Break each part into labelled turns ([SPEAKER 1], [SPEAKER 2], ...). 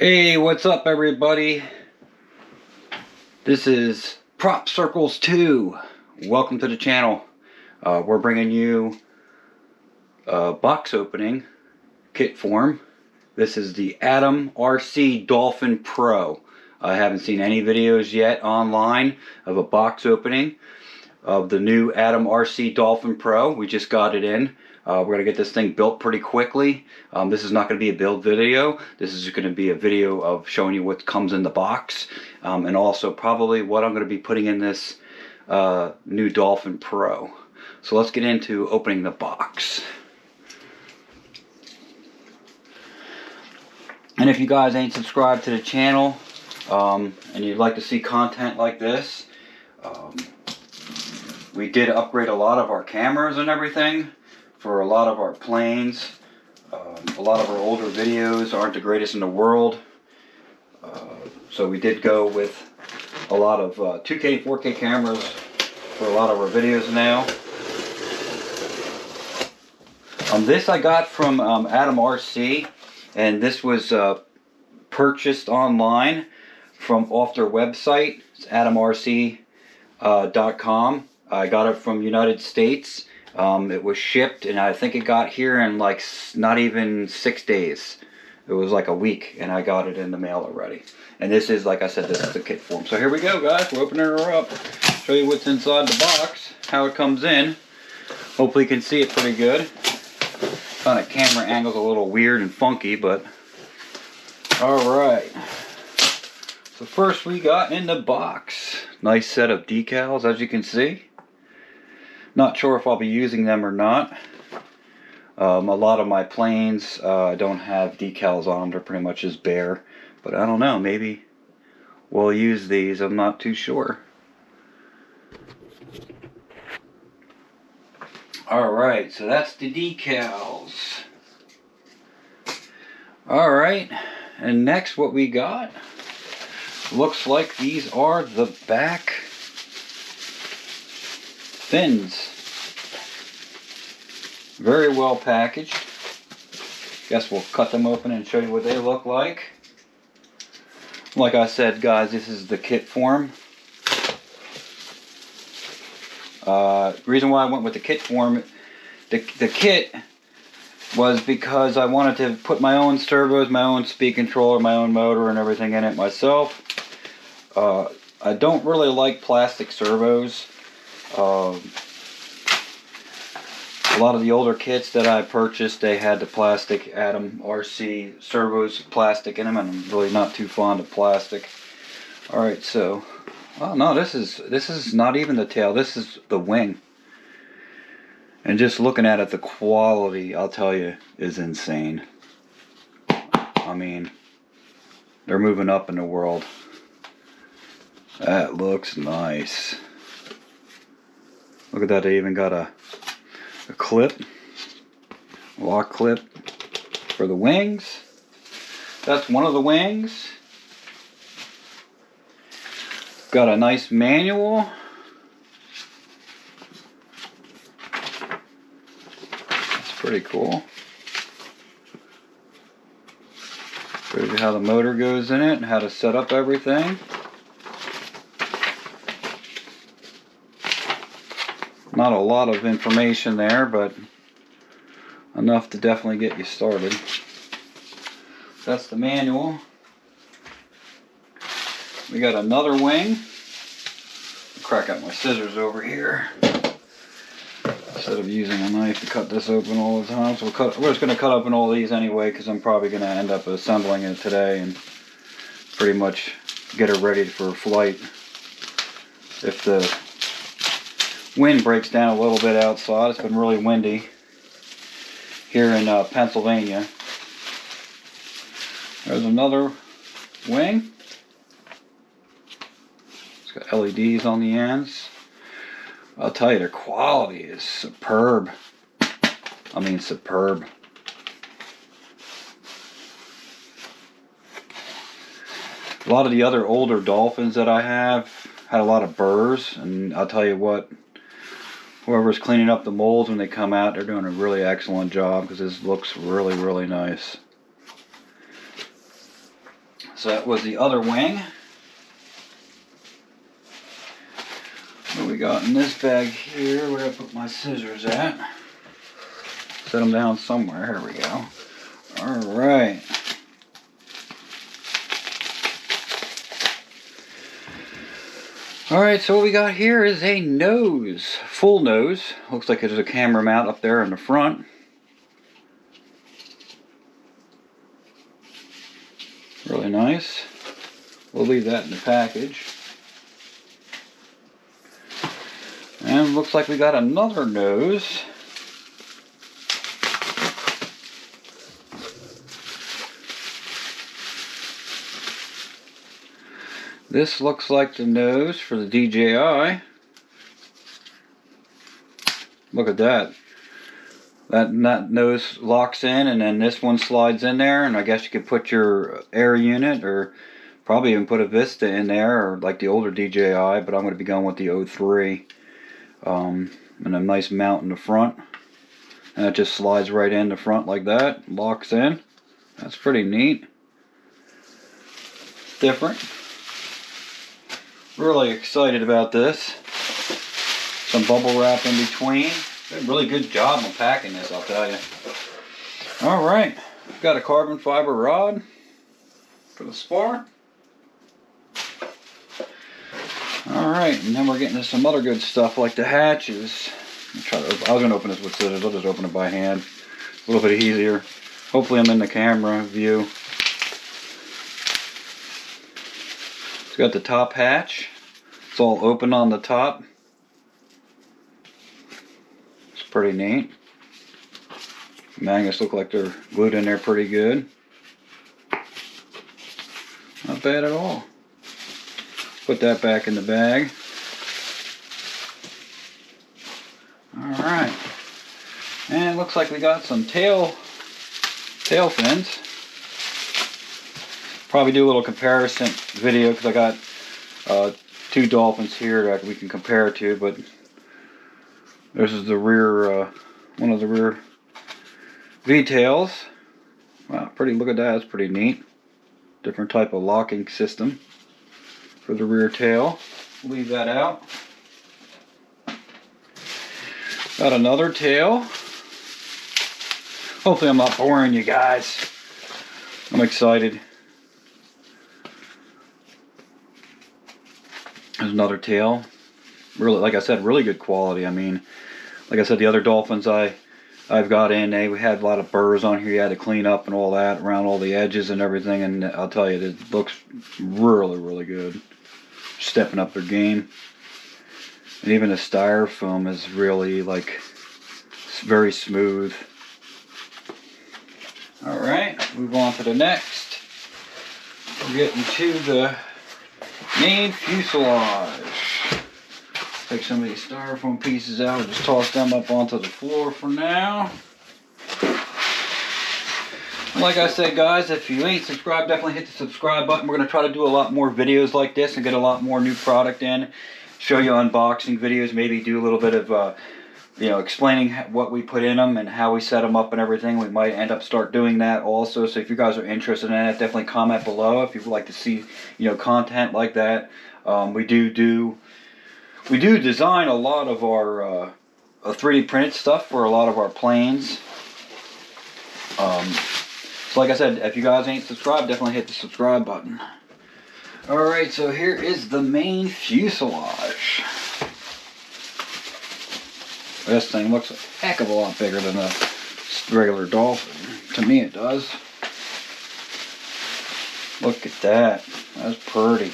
[SPEAKER 1] Hey, what's up everybody? This is Prop Circles 2. Welcome to the channel. We're bringing you a box opening kit form. This is the Atomrc Dolphin Pro. I haven't seen any videos yet online of a box opening of the new Atomrc Dolphin Pro. We just got it in. We're going to get this thing built pretty quickly. This is not going to be a build video. This is going to be a video of showing you what comes in the box. And also probably what I'm going to be putting in this new Dolphin Pro. So let's get into opening the box. And if you guys ain't subscribed to the channel and you'd like to see content like this, we did upgrade a lot of our cameras and everything for a lot of our planes. A lot of our older videos aren't the greatest in the world. So we did go with a lot of 2K, 4K cameras for a lot of our videos now. This I got from Atomrc, and this was purchased online from off their website. It's atomrc.com. I got it from United States. It was shipped, and I think it got here in like not even 6 days. It was like a week, and I got it in the mail already. And this is, like I said, this is the kit form. So here we go, guys. We're opening her up. Show you what's inside the box, how it comes in. Hopefully you can see it pretty good. Kind of camera angle's a little weird and funky, but alright. So first we got in the box, nice set of decals, as you can see. Not sure if I'll be using them or not. A lot of my planes don't have decals on them. They're pretty much just bare. But I don't know, maybe we'll use these. I'm not too sure. Alright, so that's the decals. Alright, and next what we got, looks like these are the back fins. Very well packaged. Guess we'll cut them open and show you what they look like. Like I said, guys, this is the kit form. The reason why I went with the kit form, the kit was because I wanted to put my own servos, my own speed controller, my own motor and everything in it myself. I don't really like plastic servos. A lot of the older kits that I purchased, they had the plastic Atomrc servos, plastic in them, and I'm really not too fond of plastic. Alright, so, oh no, this is not even the tail, this is the wing. And just looking at it, the quality, I'll tell you, is insane. I mean, they're moving up in the world. That looks nice. Look at that, they even got a clip, lock clip for the wings. That's one of the wings. Got a nice manual. That's pretty cool. Shows you how the motor goes in it and how to set up everything. Not a lot of information there, but enough to definitely get you started. That's the manual. We got another wing. Crack out my scissors over here instead of using a knife to cut this open all the time. So we're just going to cut open all these anyway, because I'm probably going to end up assembling it today and pretty much get her ready for flight. If the wind breaks down a little bit outside, it's been really windy here in Pennsylvania. There's another wing. It's got LEDs on the ends. I'll tell you, the quality is superb. I mean, superb. A lot of the other older Dolphins that I have had a lot of burrs, and I'll tell you what, whoever's cleaning up the molds when they come out, they're doing a really excellent job, because this looks really, really nice. So that was the other wing. What we got in this bag here? Where I put my scissors at? Set them down somewhere. Here we go. All right. All right, so what we got here is a nose, full nose. Looks like there's a camera mount up there in the front. Really nice. We'll leave that in the package. And looks like we got another nose. This looks like the nose for the DJI. Look at that. That nose locks in, and then this one slides in there, and I guess you could put your air unit, or probably even put a Vista in there, or like the older DJI, but I'm going to be going with the 03. And a nice mount in the front. And it just slides right in the front like that, locks in. That's pretty neat. Different. Really excited about this. Some bubble wrap in between. Did a really good job on packing this, I'll tell you. Alright, got a carbon fiber rod for the spar. Alright, and then we're getting to some other good stuff like the hatches. I was going to open this with scissors, I'll just open it by hand. A little bit easier. Hopefully I'm in the camera view. It's got the top hatch. It's all open on the top. It's pretty neat. Magnets look like they're glued in there pretty good. Not bad at all. Put that back in the bag. Alright. And it looks like we got some tail fins. Probably do a little comparison video because I got two dolphins here that we can compare to, but this is the rear, one of the rear V-tails. Wow, look at that, that's pretty neat. Different type of locking system for the rear tail. Leave that out. Got another tail. Hopefully I'm not boring you guys. I'm excited. There's another tail. Really, like I said, really good quality. I mean, like I said, the other dolphins I've got in, they had a lot of burrs on here you had to clean up and all that around all the edges and everything, and I'll tell you, it looks really, really good. Stepping up their game. And even the styrofoam is really like very smooth. Alright, move on to the next. We're getting to the main fuselage. Take some of these styrofoam pieces out and just toss them up onto the floor for now. Like I said, guys, if you ain't subscribed, definitely hit the subscribe button. We're going to try to do a lot more videos like this and get a lot more new product in. Show you unboxing videos, maybe do a little bit of, you know, explaining what we put in them and how we set them up and everything. We might end up start doing that also. So if you guys are interested in that, definitely comment below if you would like to see, you know, content like that. We do design a lot of our 3D printed stuff for a lot of our planes. So like I said, if you guys ain't subscribed, definitely hit the subscribe button. Alright, so here is the main fuselage. This thing looks a heck of a lot bigger than a regular Dolphin. To me it does. Look at that. That's pretty.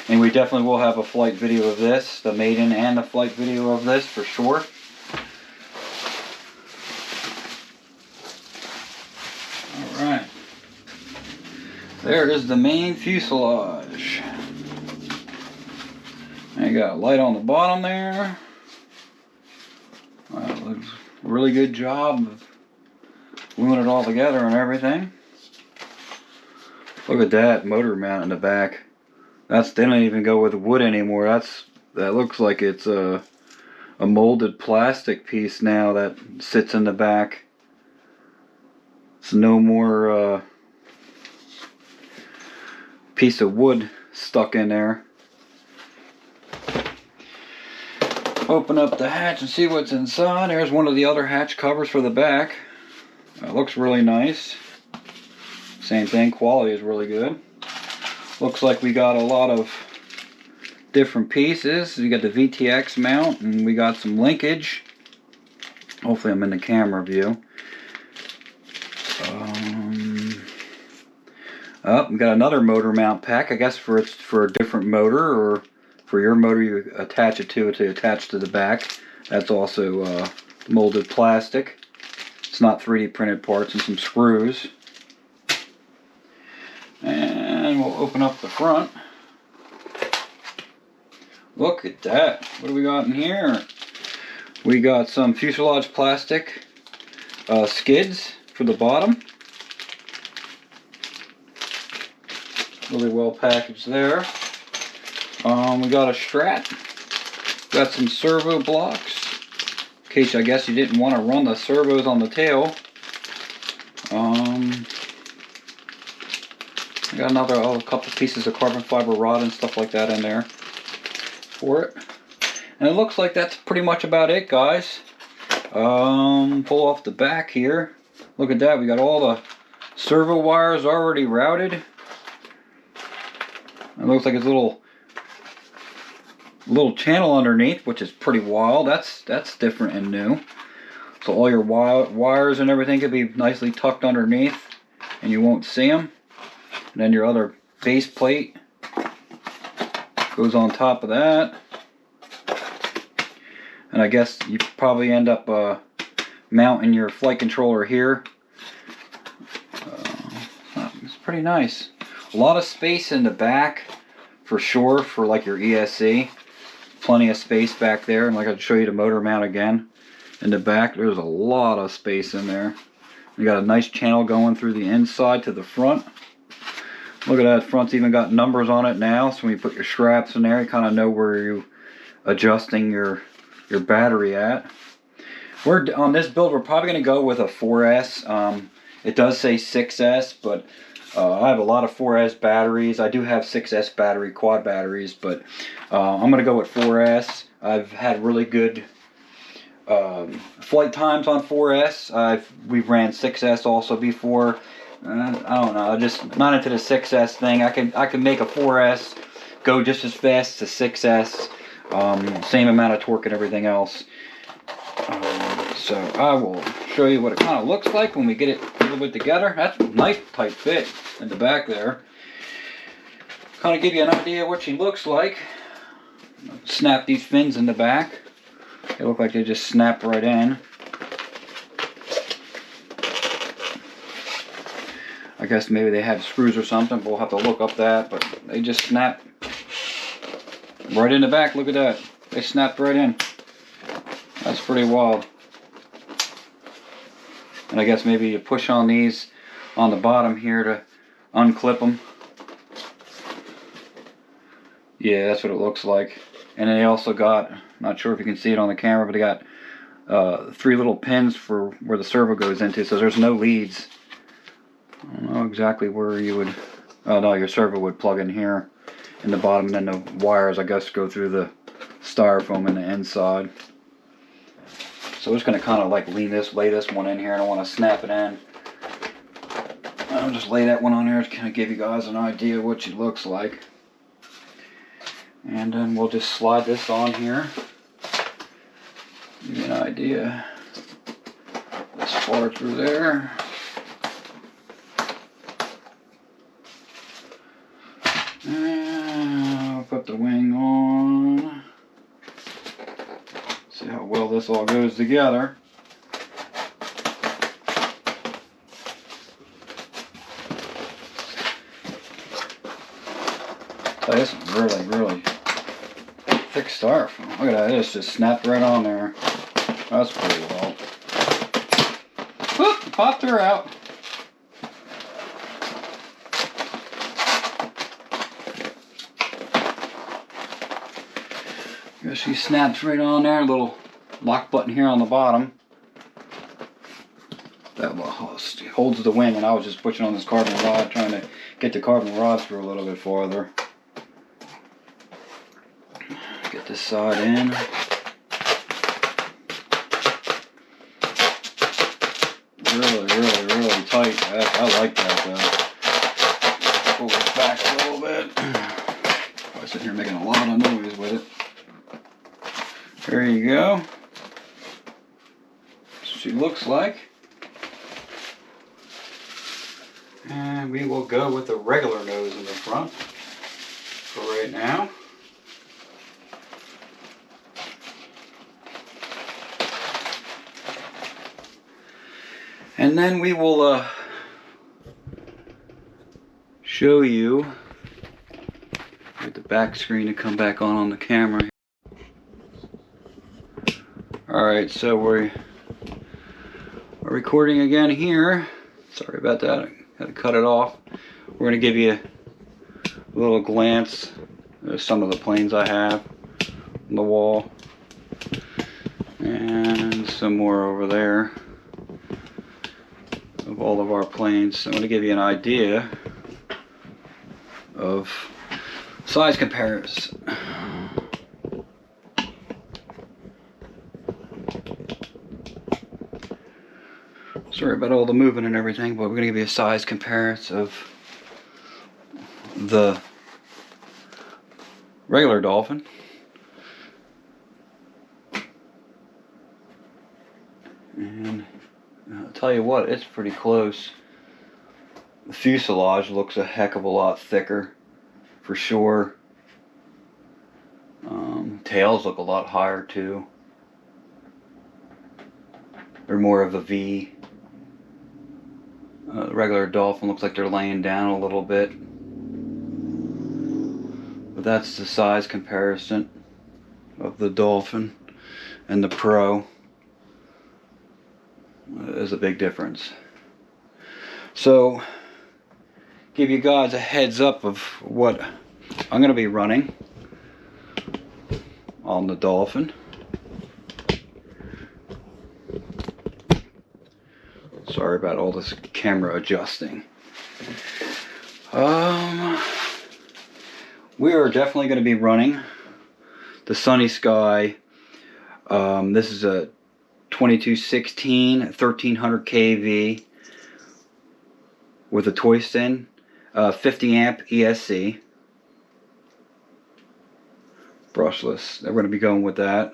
[SPEAKER 1] And we definitely will have a flight video of this, the maiden and the flight video of this for sure. Alright. There is the main fuselage. And you got a light on the bottom there. Wow, looks a really good job of gluing it all together and everything. Look at that motor mount in the back. They don't even go with wood anymore. That looks like it's a molded plastic piece now that sits in the back. So no more piece of wood stuck in there. Open up the hatch and see what's inside. There's one of the other hatch covers for the back. Looks really nice. Same thing, quality is really good. Looks like we got a lot of different pieces. We got the VTX mount and we got some linkage. Hopefully I'm in the camera view. We got another motor mount pack. I guess for a different motor, or for your motor you attach it to attach to the back. That's also molded plastic. It's not 3D printed parts, and some screws. And we'll open up the front. Look at that. What do we got in here? We got some fuselage plastic skids for the bottom. Really well packaged there. We got a strap. Got some servo blocks. In case I guess you didn't want to run the servos on the tail. I got a couple pieces of carbon fiber rod and stuff like that in there for it. And it looks like that's pretty much about it, guys. Pull off the back here. Look at that. We got all the servo wires already routed. It looks like it's a little channel underneath, which is pretty wild. That's different and new. So all your wires and everything could be nicely tucked underneath, and you won't see them. And then your other base plate goes on top of that. And I guess you probably end up mounting your flight controller here. It's pretty nice. A lot of space in the back for sure, for like your ESC. Plenty of space back there, and like I'll show you the motor mount again. In the back, there's a lot of space in there. You got a nice channel going through the inside to the front. Look at that, front's even got numbers on it now, so when you put your straps in there, you kind of know where you're adjusting your battery at. On this build, we're probably going to go with a 4S. It does say 6S, but I have a lot of 4S batteries. I do have 6S battery, quad batteries, but I'm going to go with 4S. I've had really good flight times on 4S. We've ran 6S also before. I don't know, just not into the 6S thing. I can make a 4S go just as fast as a 6S. Same amount of torque and everything else. So I will show you what it kind of looks like when we get it a little bit together. That's a nice tight fit in the back there. Kind of give you an idea of what she looks like. Snap these fins in the back. They look like they just snap right in. I guess maybe they have screws or something, but we'll have to look up that. But they just snap right in the back. Look at that. They snapped right in. That's pretty wild. And I guess maybe you push on these on the bottom here to unclip them. Yeah, that's what it looks like. And then they also got, not sure if you can see it on the camera, but they got 3 little pins for where the servo goes into. So there's no leads. I don't know exactly where you would, oh no, your servo would plug in here in the bottom, and then the wires, I guess, go through the styrofoam in the inside. So we're just going to kind of like lay this one in here. I don't want to snap it in. I'll just lay that one on there to kind of give you guys an idea of what she looks like. And then we'll just slide this on here. Give you an idea. This far through there. And I'll put the wing on. See how well this all goes together. Oh, this is really thick styrofoam. Look at that, it's just snapped right on there. That's pretty well. Whoop, popped her out. She snaps right on there. A little lock button here on the bottom. That holds the wing, and I was just pushing on this carbon rod, trying to get the carbon rod through a little bit farther. Get this side in. Really tight. I like that though. Pull this back a little bit. I was sitting here making a lot of noise with it. There you go. That's what she looks like. And we will go with the regular nose in the front for right now. And then we will show you, get the back screen to come back on the camera. Alright, so we're recording again here. Sorry about that, I had to cut it off. We're going to give you a little glance of some of the planes I have on the wall. And some more over there of all of our planes. I'm going to give you an idea of size comparison. Sorry about all the moving and everything, but we're going to give you a size comparison of the regular Dolphin and I'll tell you what, it's pretty close. The fuselage looks a heck of a lot thicker for sure. Tails look a lot higher too. They're more of a V. The regular Dolphin looks like they're laying down a little bit. But that's the size comparison of the Dolphin and the Pro. There's a big difference. So, give you guys a heads up of what I'm going to be running on the Dolphin. Sorry about all this camera adjusting. We are definitely going to be running the Sunny Sky. This is a 2216 1300 kV with a Toyston 50 amp ESC brushless. We're going to be going with that.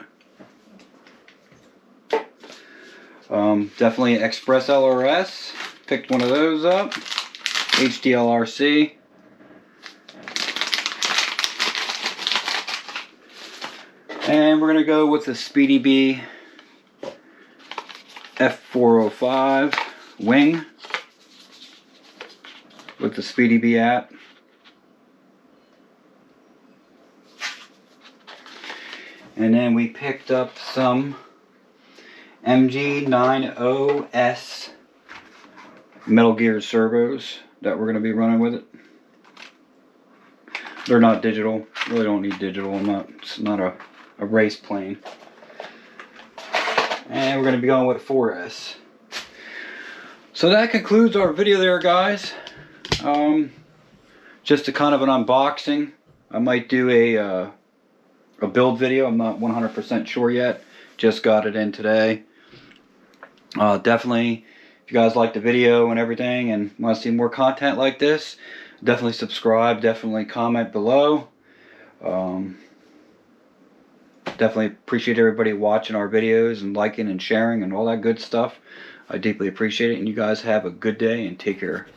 [SPEAKER 1] Definitely Express LRS. Picked one of those up. HDLRC. And we're going to go with the Speedy Bee F405 wing with the Speedy Bee app. And then we picked up some MG90S Metal Gear servos that we're going to be running with it. They're not digital. Really don't need digital. It's not a race plane. And we're going to be going with a 4S. So that concludes our video there, guys. Just a kind of an unboxing. I might do a build video. I'm not 100% sure yet. Just got it in today. Definitely, if you guys like the video and everything and want to see more content like this, definitely subscribe. Definitely comment below. Definitely appreciate everybody watching our videos and liking and sharing and all that good stuff. I deeply appreciate it, and you guys have a good day and take care.